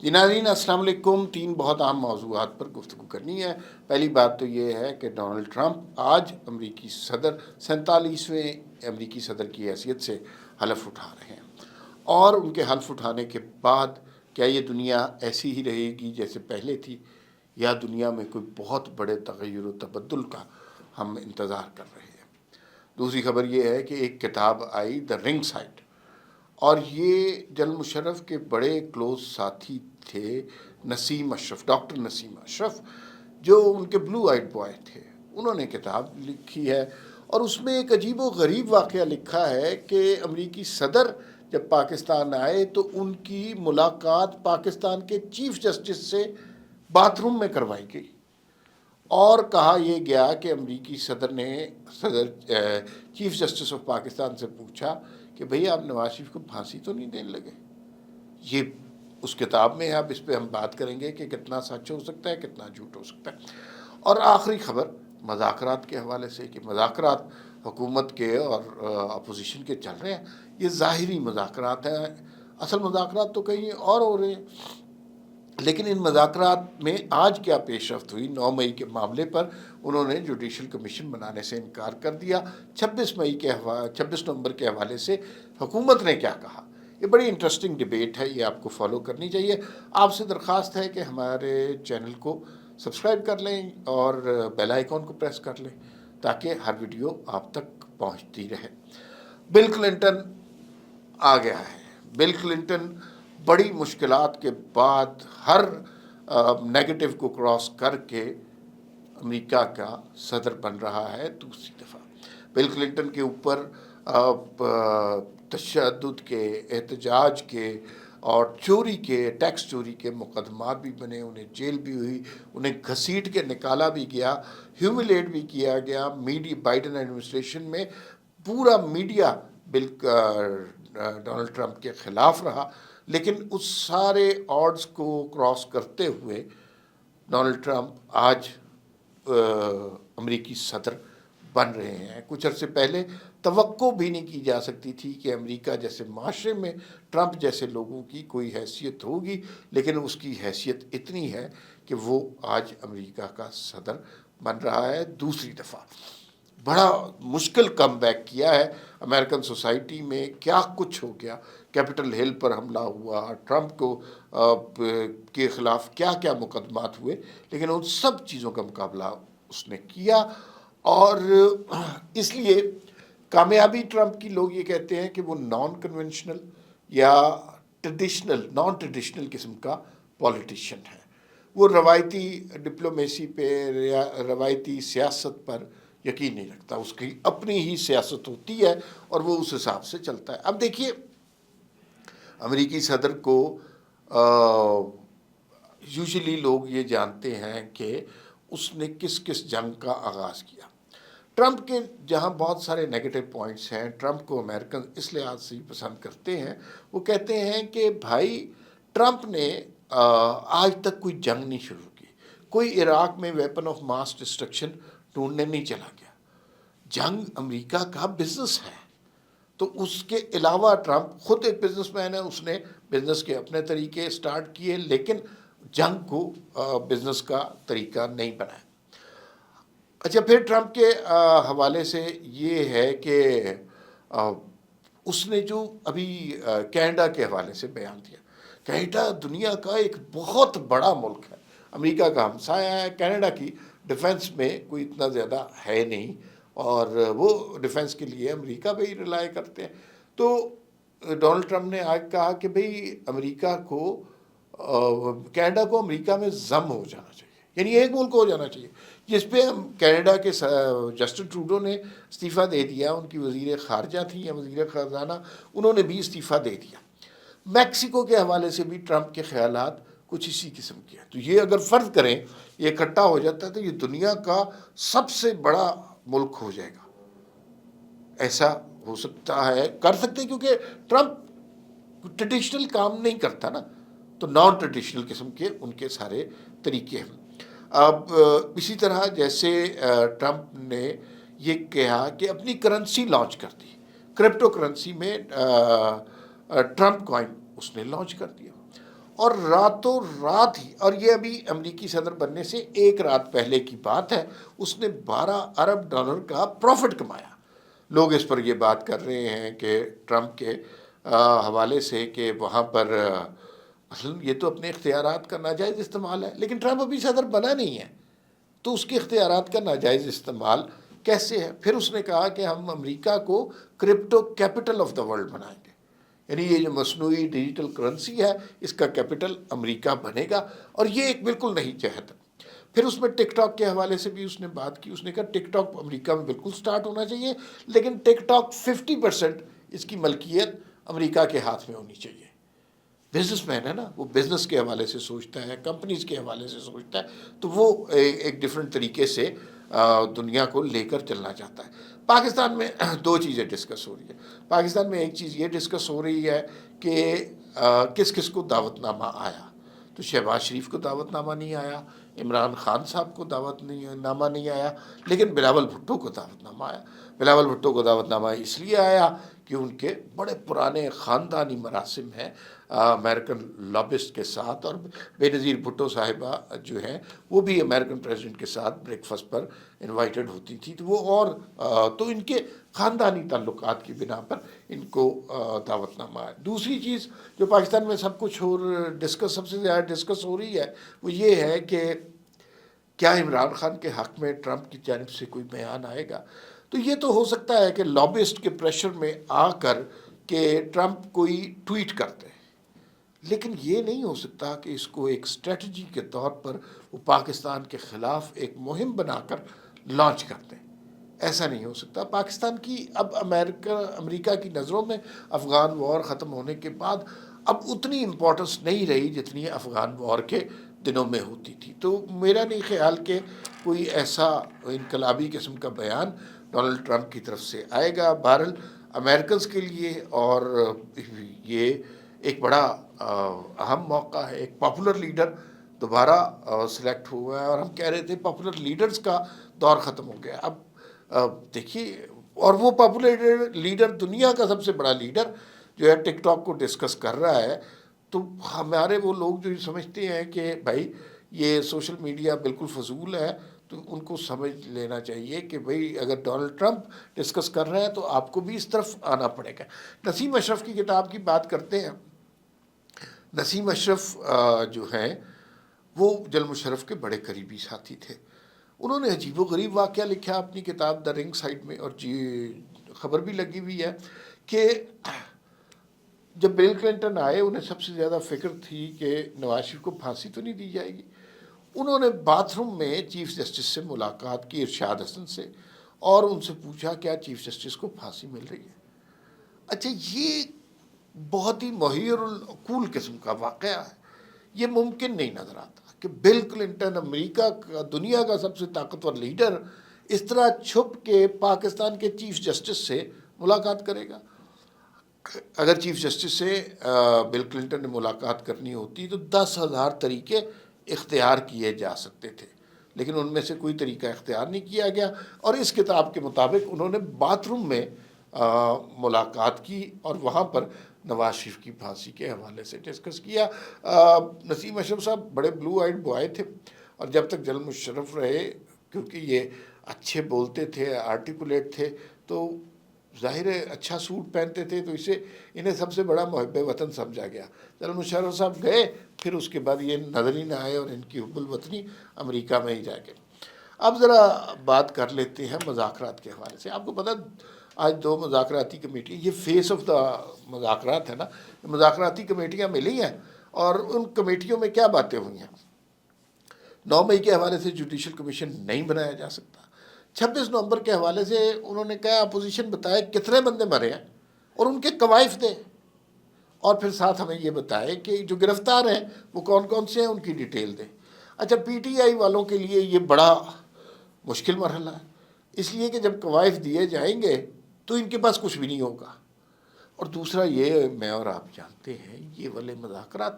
جی ناظرین السلام علیکم. 3 بہت اہم موضوعات پر گفتگو کرنی ہے. پہلی بات تو یہ ہے کہ ڈونلڈ ٹرمپ آج امریکی صدر 47ویں امریکی صدر کی حیثیت سے حلف اٹھا رہے ہیں، اور ان کے حلف اٹھانے کے بعد کیا یہ دنیا ایسی ہی رہے گی جیسے پہلے تھی، یا دنیا میں کوئی بہت بڑے تغیر و تبدل کا ہم انتظار کر رہے ہیں. دوسری خبر یہ ہے کہ ایک کتاب آئی دا رنگ سائٹ، اور یہ جنرل مشرف کے بڑے کلوز ساتھی تھے نسیم اشرف، ڈاکٹر نسیم اشرف، جو ان کے بلو آئیڈ بوائے تھے. انہوں نے کتاب لکھی ہے، اور اس میں ایک عجیب و غریب واقعہ لکھا ہے کہ امریکی صدر جب پاکستان آئے تو ان کی ملاقات پاکستان کے چیف جسٹس سے باتھ روم میں کروائی گئی، اور کہا یہ گیا کہ امریکی صدر نے چیف جسٹس آف پاکستان سے پوچھا کہ بھئی آپ نواز شریف کو پھانسی تو نہیں دینے لگے. یہ اس کتاب میں ہے. اب اس پہ ہم بات کریں گے کہ کتنا سچ ہو سکتا ہے، کتنا جھوٹ ہو سکتا ہے. اور آخری خبر مذاکرات کے حوالے سے کہ مذاکرات حکومت کے اور اپوزیشن کے چل رہے ہیں. یہ ظاہری مذاکرات ہیں، اصل مذاکرات تو کہیں اور ہو رہے ہیں. لیکن ان مذاکرات میں آج کیا پیش رفت ہوئی؟ 9 مئی کے معاملے پر انہوں نے جوڈیشل کمیشن بنانے سے انکار کر دیا. 26 نومبر کے حوالے سے حکومت نے کیا کہا؟ یہ بڑی انٹرسٹنگ ڈیبیٹ ہے، یہ آپ کو فالو کرنی چاہیے. آپ سے درخواست ہے کہ ہمارے چینل کو سبسکرائب کر لیں اور بیل آئیکن کو پریس کر لیں تاکہ ہر ویڈیو آپ تک پہنچتی رہے. بل کلنٹن آ گیا ہے. بل کلنٹن بڑی مشکلات کے بعد ہر نیگیٹو کو کراس کر کے امریکہ کا صدر بن رہا ہے دوسری دفعہ. بل کلنٹن کے اوپر تشدد کے، احتجاج کے اور چوری کے، ٹیکس چوری کے مقدمات بھی بنے، انہیں جیل بھی ہوئی، انہیں گھسیٹ کے نکالا بھی گیا، ہیوملیٹ بھی کیا گیا. بائیڈن ایڈمنسٹریشن میں پورا میڈیا ڈونلڈ ٹرمپ کے خلاف رہا، لیکن اس سارے آڈز کو کراس کرتے ہوئے ڈونلڈ ٹرمپ آج امریکی صدر بن رہے ہیں. کچھ عرصے پہلے توقع بھی نہیں کی جا سکتی تھی کہ امریکہ جیسے معاشرے میں ٹرمپ جیسے لوگوں کی کوئی حیثیت ہوگی، لیکن اس کی حیثیت اتنی ہے کہ وہ آج امریکہ کا صدر بن رہا ہے دوسری دفعہ. بڑا مشکل کم بیک کیا ہے. امریکن سوسائٹی میں کیا کچھ ہو گیا، کیپٹل ہل پر حملہ ہوا، ٹرمپ کے خلاف کیا کیا مقدمات ہوئے، لیکن ان سب چیزوں کا مقابلہ اس نے کیا. اور اس لیے کامیابی ٹرمپ کی لوگ یہ کہتے ہیں کہ وہ نان کنونشنل یا نان ٹریڈیشنل قسم کا پولیٹیشین ہے. وہ روایتی ڈپلومیسی پہ یا روایتی سیاست پر یقین نہیں رکھتا. اس کی اپنی ہی سیاست ہوتی ہے اور وہ اس حساب سے چلتا ہے. اب دیکھیے، امریکی صدر کو یوزلی لوگ یہ جانتے ہیں کہ اس نے کس کس جنگ کا آغاز کیا. ٹرمپ کے جہاں بہت سارے نیگیٹو پوائنٹس ہیں، ٹرمپ کو امریکن اس لحاظ سے پسند کرتے ہیں، وہ کہتے ہیں کہ بھائی ٹرمپ نے آج تک کوئی جنگ نہیں شروع کی، کوئی عراق میں ویپن آف ماس ڈسٹرکشن ڈھونڈنے نہیں چلا گیا. جنگ امریکہ کا بزنس ہے، تو اس کے علاوہ ٹرمپ خود ایک بزنس مین ہے، اس نے بزنس کے اپنے طریقے سٹارٹ کیے، لیکن جنگ کو بزنس کا طریقہ نہیں بنایا. اچھا، پھر ٹرمپ کے حوالے سے یہ ہے کہ اس نے جو ابھی کینیڈا کے حوالے سے بیان دیا. کینیڈا دنیا کا ایک بہت بڑا ملک ہے، امریکہ کا ہمسایہ ہے. کینیڈا کی ڈیفنس میں کوئی اتنا زیادہ ہے نہیں، اور وہ ڈیفنس کے لیے امریکہ پہ ہی ریلائی کرتے ہیں. تو ڈونلڈ ٹرمپ نے آج کہا کہ بھئی امریکہ کو کینیڈا کو امریکہ میں ضم ہو جانا چاہیے، یعنی ایک ملک ہو جانا چاہیے. جس پہ کینیڈا کے جسٹن ٹروڈو نے استعفیٰ دے دیا. ان کی وزیر خارجہ تھیں یا وزیر خزانہ، انہوں نے بھی استعفیٰ دے دیا. میکسیکو کے حوالے سے بھی ٹرمپ کے خیالات کچھ اسی قسم کے ہیں. تو یہ اگر فرض کریں یہ اکٹھا ہو جاتا ہے تو یہ دنیا کا سب سے بڑا ملک ہو جائے گا. ایسا ہو سکتا ہے، کر سکتے ہیں، کیونکہ ٹرمپ ٹریڈیشنل کام نہیں کرتا نا، تو نان ٹریڈیشنل قسم کے ان کے سارے طریقے ہیں. اب اسی طرح جیسے ٹرمپ نے یہ کہا کہ اپنی کرنسی لانچ کر دی، کرپٹو کرنسی میں ٹرمپ کوائن اس نے لانچ کر دیا. اور راتوں رات ہی، اور یہ ابھی امریکی صدر بننے سے ایک رات پہلے کی بات ہے، اس نے $12 ارب کا پروفٹ کمایا۔ لوگ اس پر یہ بات کر رہے ہیں کہ ٹرمپ کے حوالے سے کہ وہاں پر اصل یہ تو اپنے اختیارات کا ناجائز استعمال ہے، لیکن ٹرمپ ابھی صدر بنا نہیں ہے، تو اس کے اختیارات کا ناجائز استعمال کیسے ہے؟ پھر اس نے کہا کہ ہم امریکہ کو crypto capital of the world بنائیں گے، یعنی یہ جو مصنوعی ڈیجیٹل کرنسی ہے اس کا کیپٹل امریکہ بنے گا، اور یہ ایک بالکل نئی جہت ہے۔ پھر اس میں ٹک ٹاک کے حوالے سے بھی اس نے بات کی، اس نے کہا ٹک ٹاک امریکہ میں بالکل سٹارٹ ہونا چاہیے، لیکن ٹک ٹاک 50% اس کی ملکیت امریکہ کے ہاتھ میں ہونی چاہیے۔ بزنس مین ہے نا، وہ بزنس کے حوالے سے سوچتا ہے، کمپنیز کے حوالے سے سوچتا ہے، تو وہ ایک ڈفرینٹ طریقے سے دنیا کو لے کر چلنا چاہتا ہے۔ پاکستان میں دو چیزیں ڈسکس ہو رہی ہیں۔ پاکستان میں ایک چیز یہ ڈسکس ہو رہی ہے کہ کس کس کو دعوت نامہ آیا، تو شہباز شریف کو دعوت نامہ نہیں آیا، عمران خان صاحب کو دعوت نامہ نہیں آیا، لیکن بلاول بھٹو کو دعوت نامہ آیا۔ بلاول بھٹو کو دعوت نامہ اس لیے آیا کہ ان کے بڑے پرانے خاندانی مراسم ہیں امریکن لابسٹ کے ساتھ، اور بے نظیر بھٹو صاحبہ جو ہیں وہ بھی امریکن پریزیڈنٹ کے ساتھ بریک فاسٹ پر انوائٹڈ ہوتی تھی، تو وہ اور تو ان کے خاندانی تعلقات کی بنا پر ان کو دعوت نامہ ہے۔ دوسری چیز جو پاکستان میں سب کچھ سب سے زیادہ ڈسکس ہو رہی ہے وہ یہ ہے کہ کیا عمران خان کے حق میں ٹرمپ کی جانب سے کوئی بیان آئے گا؟ تو یہ تو ہو سکتا ہے کہ لابسٹ کے پریشر میں آ کر کہ ٹرمپ کوئی ٹویٹ کرتے ہیں، لیکن یہ نہیں ہو سکتا کہ اس کو ایک اسٹریٹجی کے طور پر وہ پاکستان کے خلاف ایک مہم بنا کر لانچ کرتے ہیں۔ ایسا نہیں ہو سکتا۔ پاکستان کی اب امریکہ کی نظروں میں افغان وار ختم ہونے کے بعد اب اتنی امپورٹنس نہیں رہی جتنی افغان وار کے دنوں میں ہوتی تھی، تو میرا نہیں خیال کہ کوئی ایسا انقلابی قسم کا بیان ڈونلڈ ٹرمپ کی طرف سے آئے گا۔ بہرحال امریکنز کے لیے اور یہ ایک بڑا اہم موقع ہے، ایک پاپولر لیڈر دوبارہ سلیکٹ ہوا ہے، اور ہم کہہ رہے تھے پاپولر لیڈرز کا دور ختم ہو گیا۔ اب دیکھیے، اور وہ پاپولر لیڈر دنیا کا سب سے بڑا لیڈر جو ہے ٹک ٹاک کو ڈسکس کر رہا ہے، تو ہمارے وہ لوگ جو سمجھتے ہیں کہ بھائی یہ سوشل میڈیا بالکل فضول ہے، تو ان کو سمجھ لینا چاہیے کہ بھئی اگر ڈونلڈ ٹرمپ ڈسکس کر رہے ہیں تو آپ کو بھی اس طرف آنا پڑے گا۔ نسیم اشرف کی کتاب کی بات کرتے ہیں۔ نسیم اشرف جو ہیں وہ جل مشرف کے بڑے قریبی ساتھی تھے۔ انہوں نے عجیب و غریب واقعہ لکھا اپنی کتاب دا رنگ سائڈ میں، اور خبر بھی لگی ہوئی ہے کہ جب بل کلنٹن آئے انہیں سب سے زیادہ فکر تھی کہ نواز شریف کو پھانسی تو نہیں دی جائے گی۔ انہوں نے باتھ روم میں چیف جسٹس سے ملاقات کی، ارشاد حسن سے، اور ان سے پوچھا کیا چیف جسٹس کو پھانسی مل رہی ہے؟ اچھا، یہ بہت ہی محیر العقول قسم کا واقعہ ہے۔ یہ ممکن نہیں نظر آتا کہ بل کلنٹن، امریکہ کا، دنیا کا سب سے طاقتور لیڈر، اس طرح چھپ کے پاکستان کے چیف جسٹس سے ملاقات کرے گا۔ اگر چیف جسٹس سے بل کلنٹن نے ملاقات کرنی ہوتی تو 10,000 طریقے اختیار کیے جا سکتے تھے، لیکن ان میں سے کوئی طریقہ اختیار نہیں کیا گیا، اور اس کتاب کے مطابق انہوں نے باتھ روم میں ملاقات کی اور وہاں پر نواز شریف کی پھانسی کے حوالے سے ڈسکس کیا۔ نسیم اشرف صاحب بڑے بلو آئیڈ بوائے تھے، اور جب تک جل مشرف رہے، کیونکہ یہ اچھے بولتے تھے، آرٹیکولیٹ تھے، تو ظاہر ہے اچھا سوٹ پہنتے تھے، تو اسے انہیں سب سے بڑا محب وطن سمجھا گیا۔ جل مشرف صاحب گئے، پھر اس کے بعد یہ نظر ہی نہ آئے، اور ان کی حب الوطنی امریکہ میں ہی جا کے۔ اب ذرا بات کر لیتے ہیں مذاکرات کے حوالے سے۔ آپ کو پتہ آج 2 مذاکراتی کمیٹی، یہ فیس آف دا مذاکرات ہے نا، مذاکراتی کمیٹیاں ملی ہیں، اور ان کمیٹیوں میں کیا باتیں ہوئی ہیں۔ 9 مئی کے حوالے سے جوڈیشل کمیشن نہیں بنایا جا سکتا۔ 26 نومبر کے حوالے سے انہوں نے کہا اپوزیشن بتائے کتنے بندے مرے ہیں اور ان کے کوائف دے، اور پھر ساتھ ہمیں یہ بتائے کہ جو گرفتار ہیں وہ کون کون سے ہیں، ان کی ڈیٹیل دیں۔ اچھا، پی ٹی آئی والوں کے لیے یہ بڑا مشکل مرحلہ ہے، اس لیے کہ جب کوائف دیے جائیں گے تو ان کے پاس کچھ بھی نہیں ہوگا، اور دوسرا یہ میں اور آپ جانتے ہیں یہ والے مذاکرات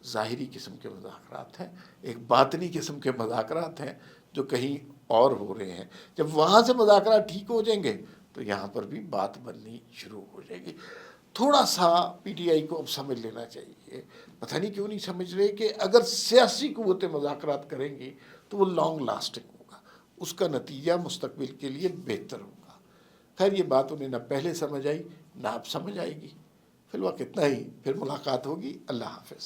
ظاہری قسم کے مذاکرات ہیں، ایک باطنی قسم کے مذاکرات ہیں جو کہیں اور ہو رہے ہیں۔ جب وہاں سے مذاکرات ٹھیک ہو جائیں گے تو یہاں پر بھی بات بننی شروع ہو جائے گی۔ تھوڑا سا پی ٹی آئی کو اب سمجھ لینا چاہیے، پتہ نہیں کیوں نہیں سمجھ رہے کہ اگر سیاسی قوتیں مذاکرات کریں گی تو وہ لانگ لاسٹنگ ہوگا، اس کا نتیجہ مستقبل کے لیے بہتر ہوگا۔ خیر یہ بات انہیں نہ پہلے سمجھ آئی نہ اب سمجھ آئے گی، فی الوقت اتنا ہی، پھر ملاقات ہوگی۔ اللہ حافظ۔